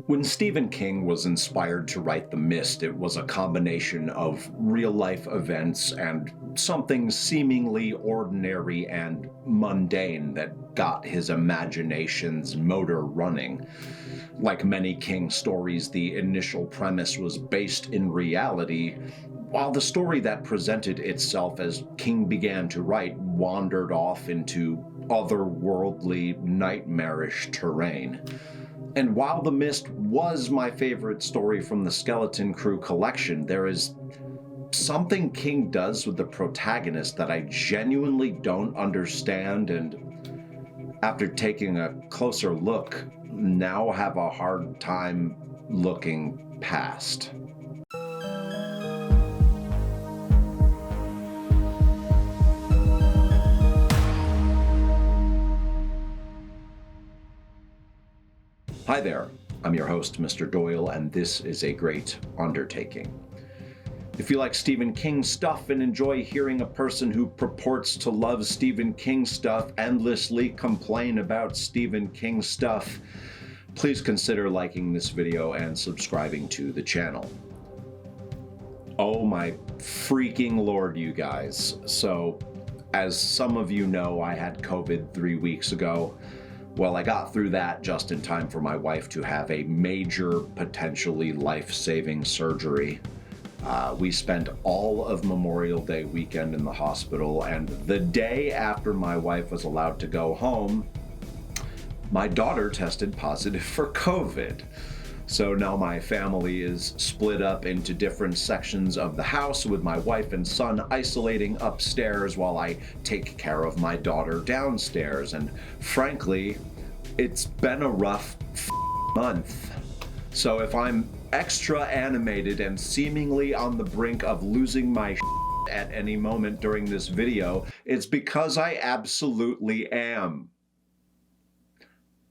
When Stephen King was inspired to write The Mist, it was a combination of real-life events and something seemingly ordinary and mundane that got his imagination's motor running. Like many King stories, the initial premise was based in reality, while the story that presented itself as King began to write wandered off into otherworldly, nightmarish terrain. And while The Mist was my favorite story from the Skeleton Crew collection, there is something King does with the protagonist that I genuinely don't understand, and after taking a closer look, now have a hard time looking past. Hi there, I'm your host, Mr. Doyle, and this is a great undertaking. If you like Stephen King stuff and enjoy hearing a person who purports to love Stephen King stuff endlessly complain about Stephen King stuff, please consider liking this video and subscribing to the channel. Oh my freaking lord, you guys. So, as some of you know, I had COVID 3 weeks ago. Well, I got through that just in time for my wife to have a major, potentially life-saving surgery. We spent all of Memorial Day weekend in the hospital, and the day after my wife was allowed to go home, my daughter tested positive for COVID. So now my family is split up into different sections of the house, with my wife and son isolating upstairs while I take care of my daughter downstairs. And frankly, it's been a rough month. So if I'm extra animated and seemingly on the brink of losing my at any moment during this video, it's because I absolutely am.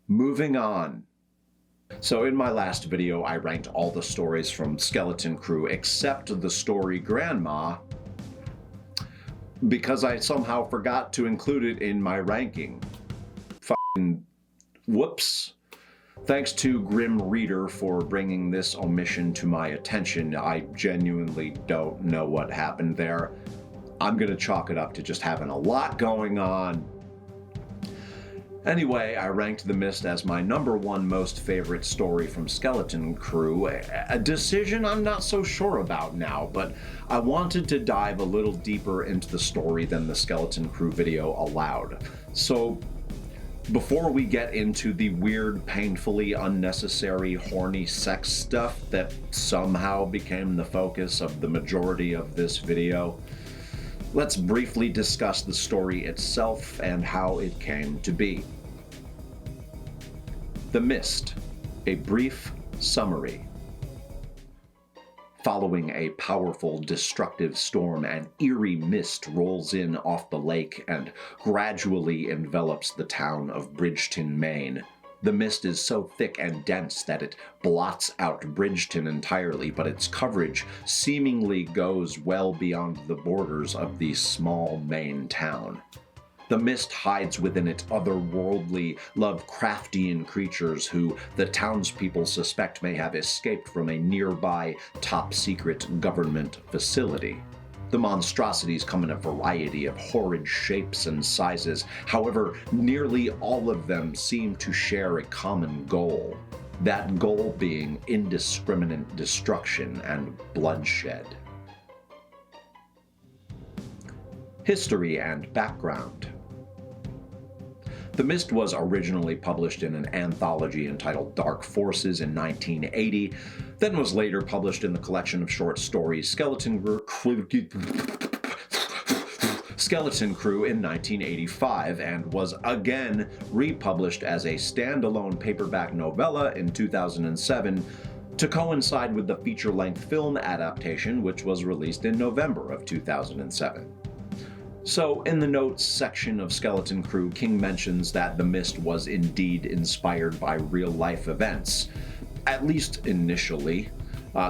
Moving on. So in my last video, I ranked all the stories from Skeleton Crew except the story Grandma, because I somehow forgot to include it in my ranking. Fucking whoops. Thanks to Grim Reader for bringing this omission to my attention. I genuinely don't know what happened there. I'm gonna chalk it up to just having a lot going on. Anyway, I ranked The Mist as my #1 most favorite story from Skeleton Crew, a decision I'm not so sure about now, but I wanted to dive a little deeper into the story than the Skeleton Crew video allowed. So, before we get into the weird, painfully unnecessary, horny sex stuff that somehow became the focus of the majority of this video, let's briefly discuss the story itself and how it came to be. The Mist, a brief summary. Following a powerful, destructive storm, an eerie mist rolls in off the lake and gradually envelops the town of Bridgeton, Maine. The mist is so thick and dense that it blots out Bridgeton entirely, but its coverage seemingly goes well beyond the borders of the small Maine town. The mist hides within it otherworldly, Lovecraftian creatures who the townspeople suspect may have escaped from a nearby top-secret government facility. The monstrosities come in a variety of horrid shapes and sizes. However, nearly all of them seem to share a common goal. That goal being indiscriminate destruction and bloodshed. History and background. The Mist was originally published in an anthology entitled Dark Forces in 1980, then was later published in the collection of short stories Skeleton Crew in 1985, and was again republished as a standalone paperback novella in 2007 to coincide with the feature-length film adaptation, which was released in November of 2007. So, in the notes section of Skeleton Crew, King mentions that The Mist was indeed inspired by real-life events, at least initially.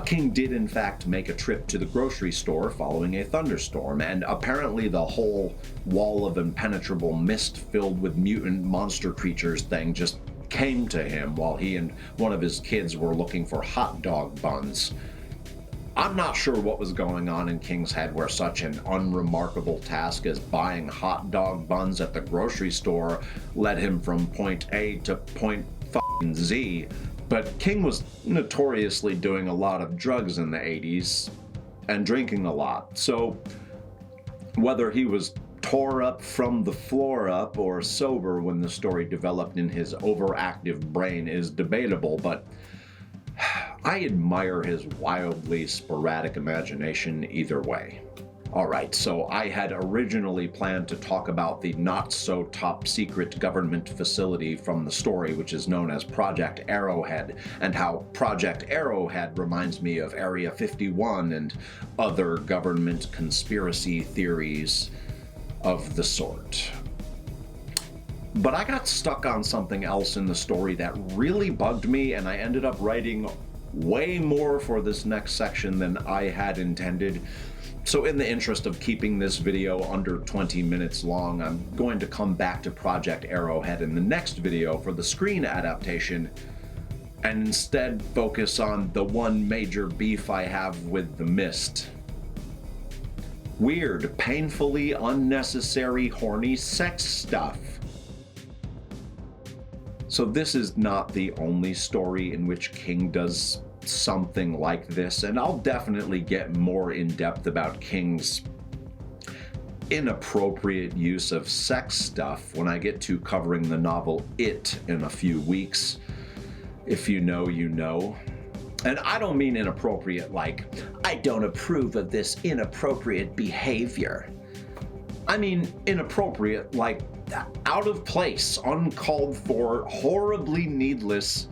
King did in fact make a trip to the grocery store following a thunderstorm, and apparently the whole wall of impenetrable mist filled with mutant monster creatures thing just came to him while he and one of his kids were looking for hot dog buns. I'm not sure what was going on in King's head where such an unremarkable task as buying hot dog buns at the grocery store led him from point A to point Z, but King was notoriously doing a lot of drugs in the 80s and drinking a lot, so whether he was tore up from the floor up or sober when the story developed in his overactive brain is debatable, but I admire his wildly sporadic imagination either way. Alright, so I had originally planned to talk about the not-so-top-secret government facility from the story, which is known as Project Arrowhead, and how Project Arrowhead reminds me of Area 51 and other government conspiracy theories of the sort. But I got stuck on something else in the story that really bugged me, and I ended up writing way more for this next section than I had intended. So in the interest of keeping this video under 20 minutes long, I'm going to come back to Project Arrowhead in the next video for the screen adaptation, and instead focus on the one major beef I have with The Mist. Weird, painfully unnecessary, horny sex stuff. So this is not the only story in which King does something like this, and I'll definitely get more in depth about King's inappropriate use of sex stuff when I get to covering the novel It in a few weeks. If you know, you know. And I don't mean inappropriate like, I don't approve of this inappropriate behavior. I mean inappropriate like out of place, uncalled for, horribly needless,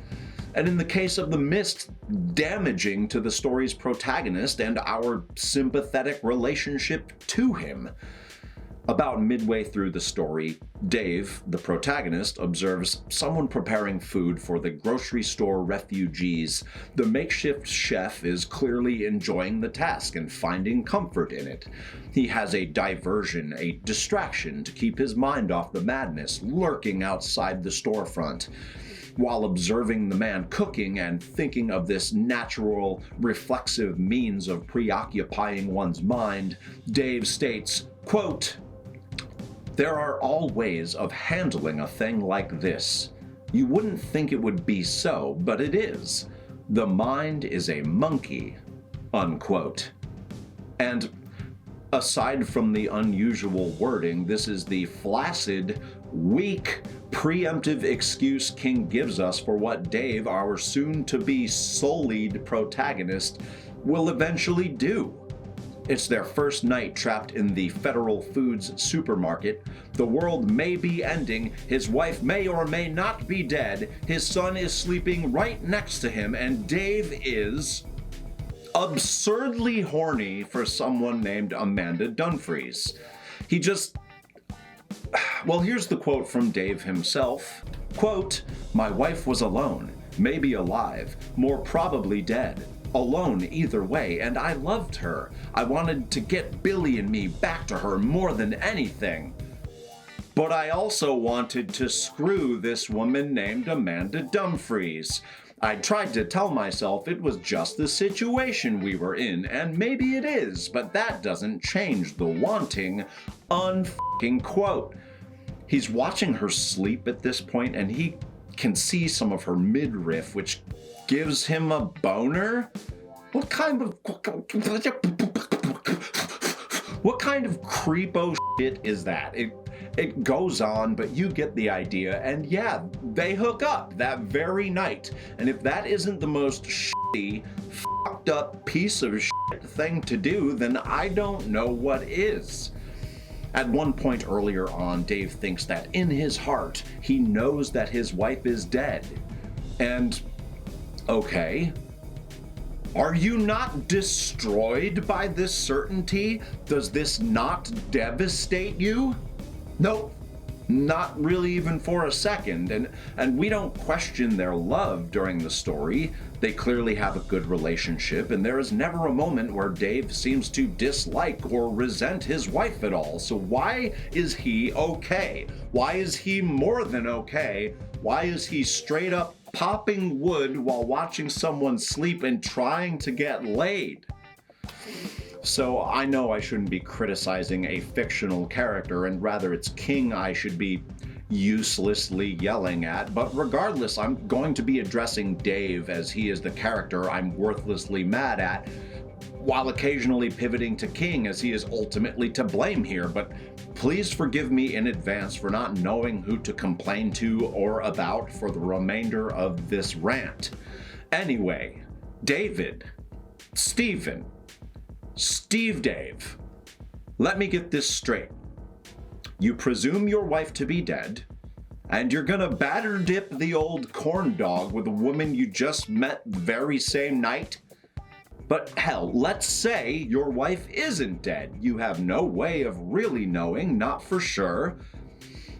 and in the case of The Mist, damaging to the story's protagonist and our sympathetic relationship to him. About midway through the story, Dave, the protagonist, observes someone preparing food for the grocery store refugees. The makeshift chef is clearly enjoying the task and finding comfort in it. He has a diversion, a distraction to keep his mind off the madness lurking outside the storefront. While observing the man cooking and thinking of this natural, reflexive means of preoccupying one's mind, Dave states, quote, "There are all ways of handling a thing like this. You wouldn't think it would be so, but it is. The mind is a monkey," unquote. And aside from the unusual wording, this is the flaccid, weak, preemptive excuse King gives us for what Dave, our soon-to-be sullied protagonist, will eventually do. It's their first night trapped in the Federal Foods supermarket. The world may be ending, his wife may or may not be dead, his son is sleeping right next to him, and Dave is absurdly horny for someone named Amanda Dumfries. Well, here's the quote from Dave himself. Quote, "My wife was alone, maybe alive, more probably dead. Alone either way, and I loved her. I wanted to get Billy and me back to her more than anything. But I also wanted to screw this woman named Amanda Dumfries. I tried to tell myself it was just the situation we were in, and maybe it is, but that doesn't change the wanting, unfucking quote." He's watching her sleep at this point, and he can see some of her midriff, which gives him a boner? What kind of creepo shit is that? It goes on, but you get the idea, and yeah, they hook up that very night. And if that isn't the most shitty, fucked up piece of shit thing to do, then I don't know what is. At one point earlier on, Dave thinks that in his heart, he knows that his wife is dead. And, okay, are you not destroyed by this certainty? Does this not devastate you? Nope, not really even for a second. And we don't question their love during the story. They clearly have a good relationship, and there is never a moment where Dave seems to dislike or resent his wife at all. So why is he okay? Why is he more than okay Why is he straight up popping wood while watching someone sleep and trying to get laid? So I know I shouldn't be criticizing a fictional character, and rather it's King I should be uselessly yelling at, but regardless, I'm going to be addressing Dave as he is the character I'm worthlessly mad at, while occasionally pivoting to King as he is ultimately to blame here. But please forgive me in advance for not knowing who to complain to or about for the remainder of this rant. Anyway, David, Steve Dave, let me get this straight. You presume your wife to be dead, and you're gonna batter dip the old corn dog with a woman you just met the very same night? But hell, let's say your wife isn't dead. You have no way of really knowing, not for sure.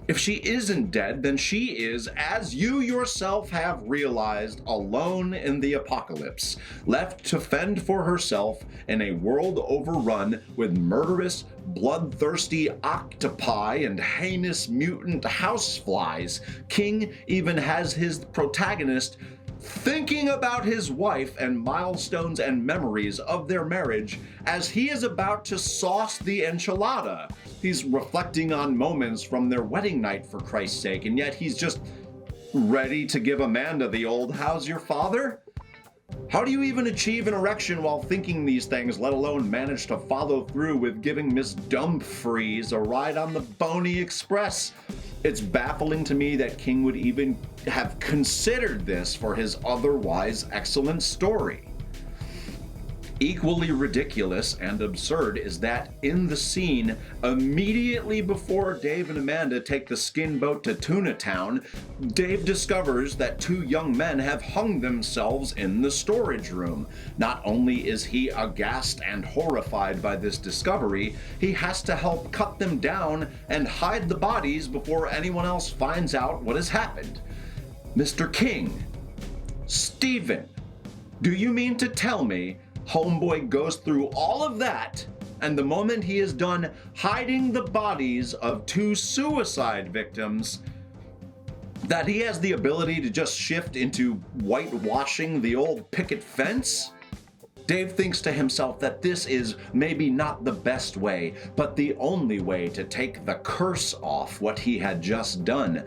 If she isn't dead, then she is, as you yourself have realized, alone in the apocalypse, left to fend for herself in a world overrun with murderous, bloodthirsty octopi and heinous mutant houseflies. King even has his protagonist thinking about his wife and milestones and memories of their marriage as he is about to sauce the enchilada. He's reflecting on moments from their wedding night, for Christ's sake, and yet he's just ready to give Amanda the old "how's your father?" How do you even achieve an erection while thinking these things, let alone manage to follow through with giving Miss Dumfries a ride on the Boney Express? It's baffling to me that King would even have considered this for his otherwise excellent story. Equally ridiculous and absurd is that in the scene immediately before Dave and Amanda take the skin boat to Tuna Town, Dave discovers that two young men have hung themselves in the storage room. Not only is he aghast and horrified by this discovery, he has to help cut them down and hide the bodies before anyone else finds out what has happened. Mr. King, Stephen, do you mean to tell me homeboy goes through all of that, and the moment he is done hiding the bodies of two suicide victims, that he has the ability to just shift into whitewashing the old picket fence? Dave thinks to himself that this is maybe not the best way, but the only way to take the curse off what he had just done.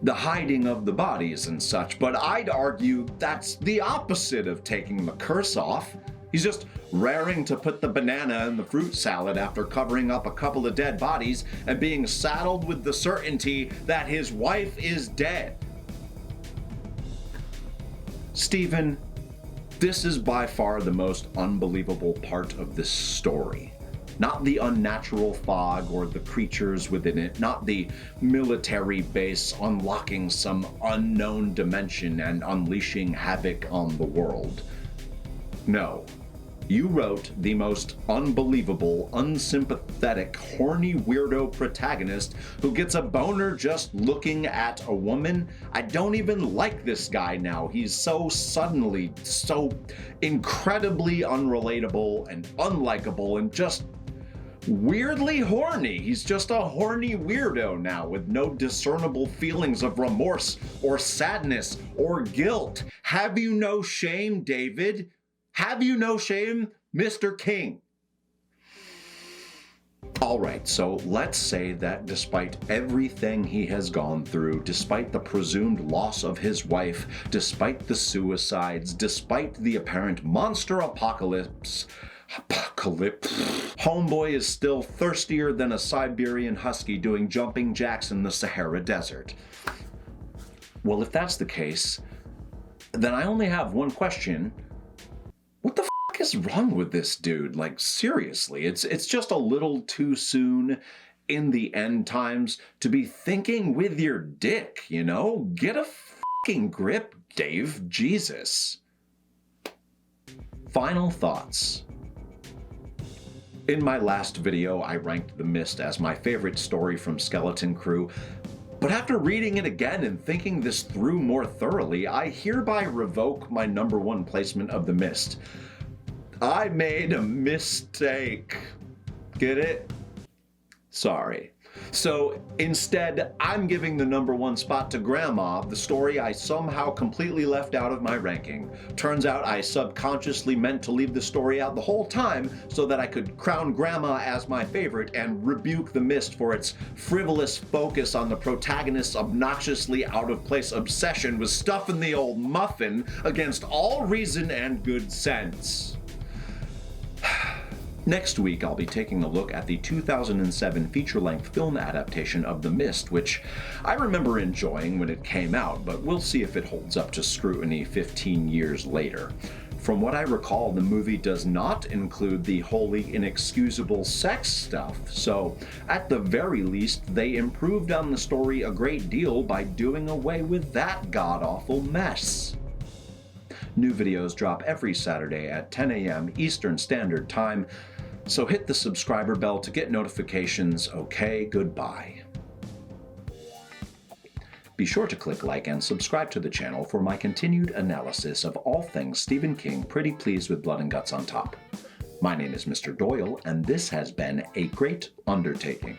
The hiding of the bodies and such, but I'd argue that's the opposite of taking the curse off. He's just raring to put the banana in the fruit salad after covering up a couple of dead bodies and being saddled with the certainty that his wife is dead. Stephen, this is by far the most unbelievable part of this story. Not the unnatural fog or the creatures within it, not the military base unlocking some unknown dimension and unleashing havoc on the world. No. You wrote the most unbelievable, unsympathetic, horny weirdo protagonist who gets a boner just looking at a woman. I don't even like this guy now. He's so suddenly, so incredibly unrelatable and unlikable and just weirdly horny. He's just a horny weirdo now with no discernible feelings of remorse or sadness or guilt. Have you no shame, David? Have you no shame, Mr. King? All right, so let's say that despite everything he has gone through, despite the presumed loss of his wife, despite the suicides, despite the apparent monster apocalypse, homeboy is still thirstier than a Siberian husky doing jumping jacks in the Sahara Desert. Well, if that's the case, then I only have one question. What the f*** is wrong with this dude? Like, seriously, it's just a little too soon in the end times to be thinking with your dick, you know? Get a f***ing grip, Dave. Jesus. Final thoughts. In my last video, I ranked The Mist as my favorite story from Skeleton Crew, but after reading it again and thinking this through more thoroughly, I hereby revoke my #1 placement of The Mist. I made a mistake. Get it? Sorry. So instead, I'm giving the #1 spot to Grandma, the story I somehow completely left out of my ranking. Turns out I subconsciously meant to leave the story out the whole time so that I could crown Grandma as my favorite and rebuke The Mist for its frivolous focus on the protagonist's obnoxiously out-of-place obsession with stuffing the old muffin against all reason and good sense. Next week, I'll be taking a look at the 2007 feature-length film adaptation of The Mist, which I remember enjoying when it came out, but we'll see if it holds up to scrutiny 15 years later. From what I recall, the movie does not include the wholly inexcusable sex stuff, so at the very least, they improved on the story a great deal by doing away with that god-awful mess. New videos drop every Saturday at 10 a.m. Eastern Standard Time, so hit the subscriber bell to get notifications. Okay, goodbye. Be sure to click like and subscribe to the channel for my continued analysis of all things Stephen King, pretty pleased with blood and guts on top. My name is Mr. Doyle, and this has been a great undertaking.